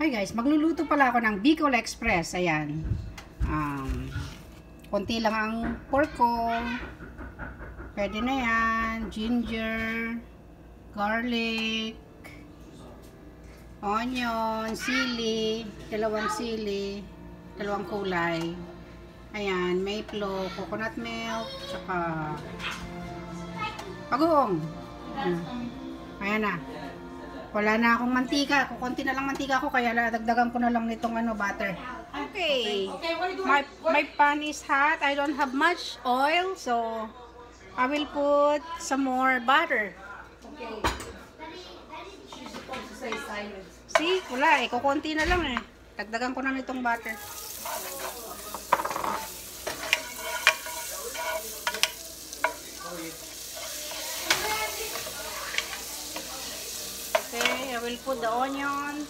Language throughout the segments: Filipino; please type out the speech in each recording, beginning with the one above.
Hi guys, magluluto pala ako ng Bicol Express. Ayan. Konti lang ang pork ko. Pwede na yan. Ginger, garlic, onion, sili, dalawang kulay. Ayan, maple, coconut milk, tsaka bagoong. Ayan na. Wala na akong mantika. Kukunti na lang mantika ko, kaya dagdagan ko na lang nitong butter. Okay. My pan is hot. I don't have much oil, so I will put some more butter. Okay. She's supposed to say silence. See? Wala eh. Kukunti na lang eh. Dagdagan ko na nitong butter. Okay, I will put the onion.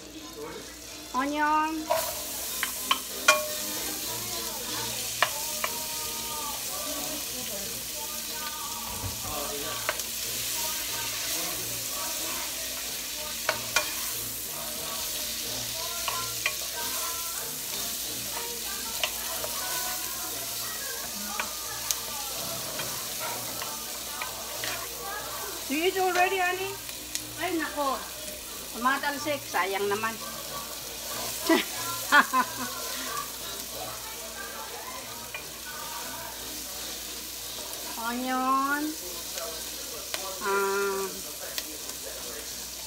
Do you eat already, honey? Ay, nako. Tumatalsik. Sayang naman. Onion.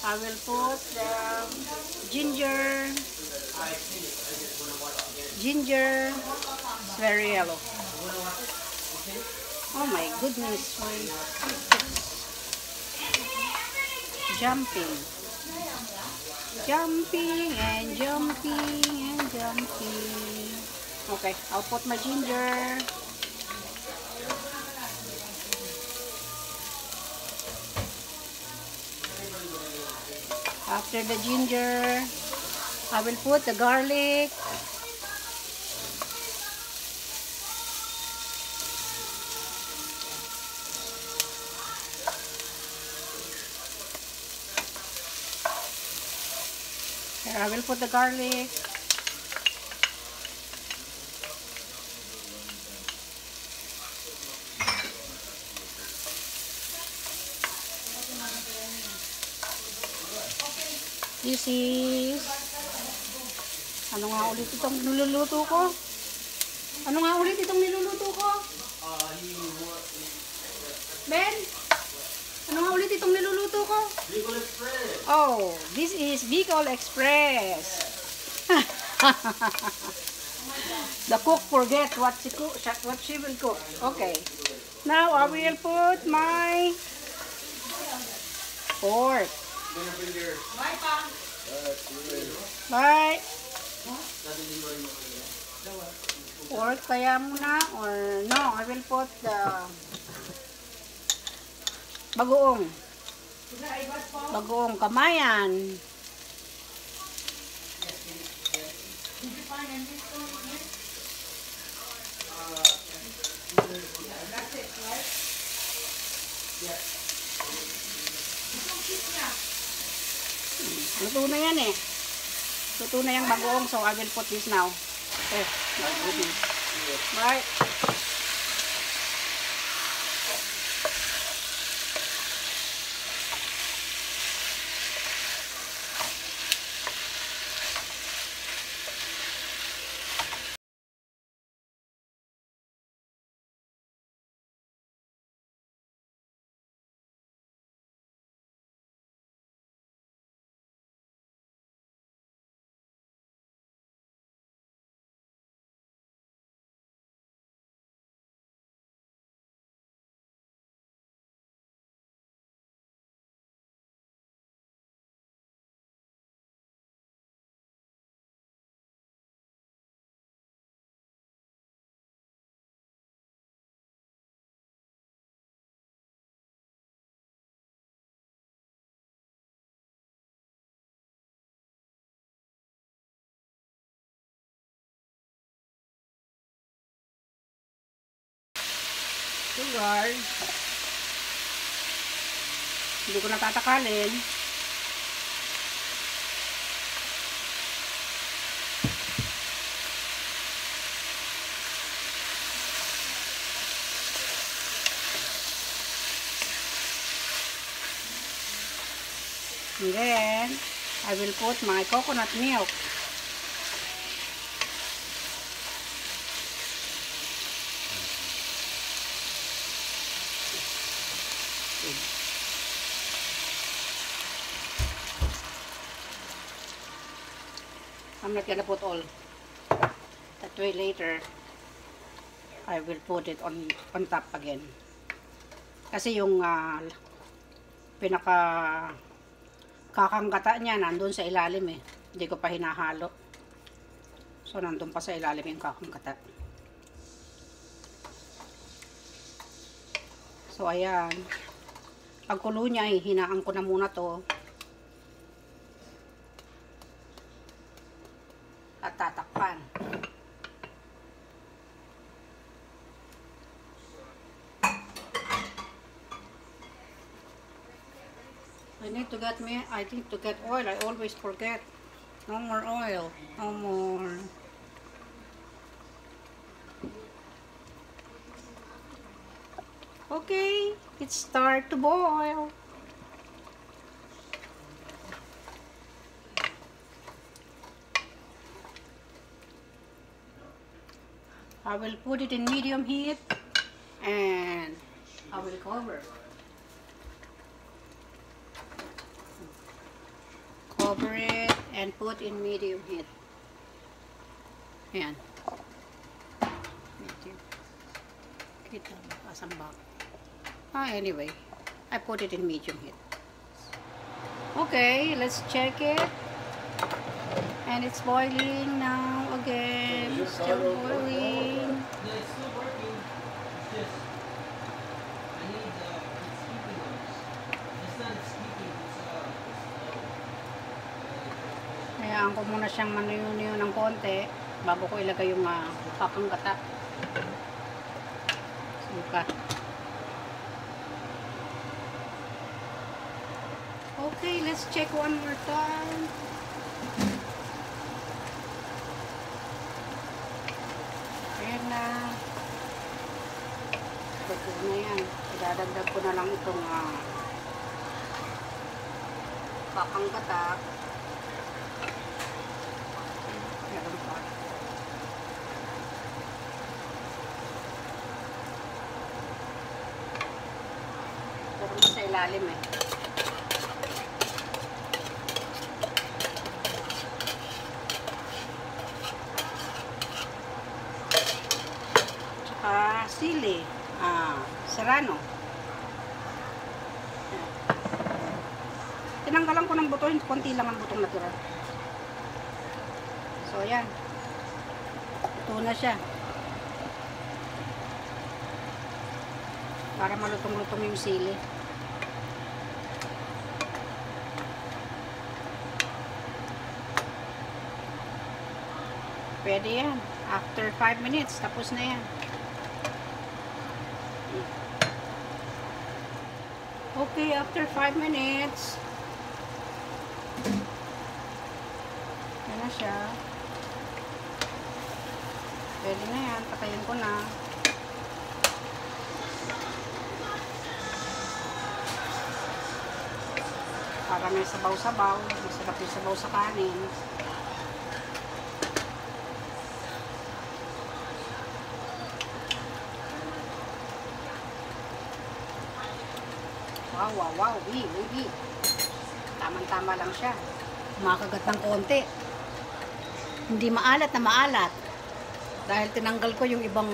I will put the ginger. It's very yellow. Oh my goodness. Jumping and jumping. Okay, I'll put my ginger. After the ginger, I will put the garlic. I will put the garlic. This is... Ano nga ulit itong niluluto ko? Ben? Ano nga ulit itong niluluto ko? Bicol Express. Oh, this is Bicol Express. The cook forget what she will cook. Okay. Now I will put my pork. Bye. Pork kaya muna or no, I will put the bagoong kamayan. Luto na yan eh. Luto na yung bagoong, so I will put this now. Okay. Right. Sugar. Hindi ko natatakalin. And then, I will put my coconut milk. I'm not gonna put all. That way later, I will put it on top again. Kasi yung pinaka kakanggata niya nandun sa ilalim eh. Hindi ko pa hinahalo. So nandun pa sa ilalim yung kakanggata. So ayan. Pagkulo niya, hinaan ko na muna to. At tatakpan. I think to get oil. I always forget. No more oil. No more. Okay, it start to boil. I will put it in medium heat and I will cover. Cover it and put in medium heat. Ayan. Medium. Kita ba? Asambak. Anyway, I put it in medium heat. Okay, let's check it. And it's boiling now again. Still boiling. Yeah, it's still working. Yes. I need it's keeping on. It's not it's keeping, Hayaan ko muna siyang manuyo-nuyo ng konti bago ko ilagay yung kakanggata. Suka. Okay, let's check one more time. Ayan na. Ito na yan. Idadagdag ko na lang itong kakanggata. Meron pa. Meron sa ilalim eh. Sili, serrano. Tinanggalan ko ng buto, konti lang ang butong natira. So ayan, ito na siya para malutong-lutong yung sili. Pwede yan, after 5 minutes tapos na yan. Okay, after 5 minutes, yan na siya. Pwede na yan, patayin ko na. Para may sabaw-sabaw, masarap yung sabaw sa kanin. Wow, baby. Tamang-tama lang siya. Makagat ng konti. Hindi maalat na maalat. Dahil tinanggal ko yung ibang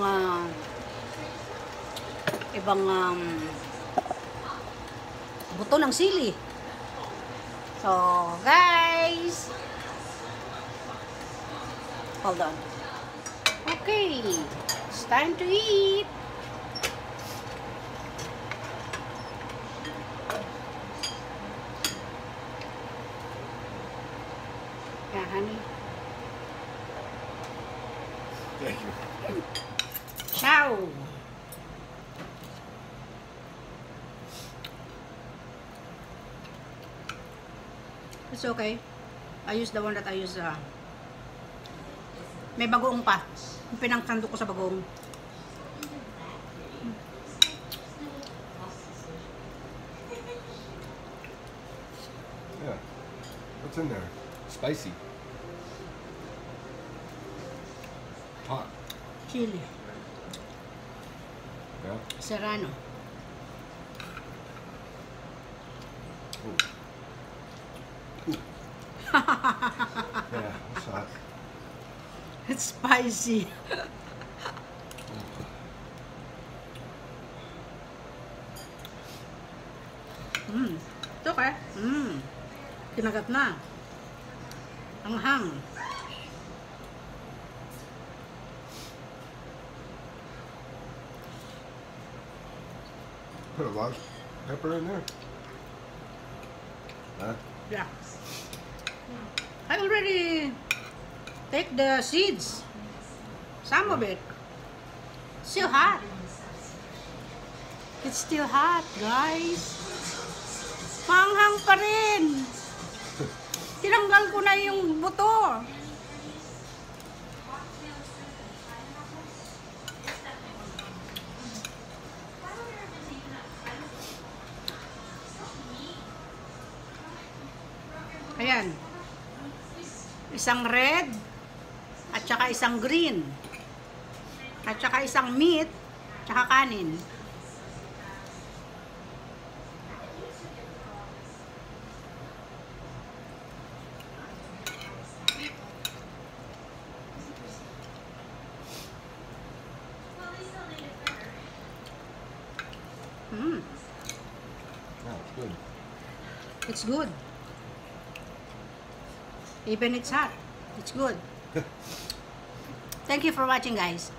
buto ng sili. So, guys. Hold on. Okay. It's time to eat. Yeah, honey. Thank you. Ciao. It's okay. I use the one that I use. May bagoong pa. Yung pinangkando ko sa bagoong. Yeah. What's in there? Spicy. Hot. Chili. Yeah. Serrano. Ooh. Ooh. Yeah, it's hot. It's spicy. Ito ka. Kinagat na. Ang hang. Put a lot of pepper in there. Huh? Yeah. I already take the seeds. Some of it. Still hot. It's still hot, guys. Manghang pa rin. Tinanggal ko na yung buto. Ayan. Isang red at saka isang green. At saka isang meat, tsaka kanin. Yeah, it's good. It's good. Even it's hot. It's good. Thank you for watching, guys.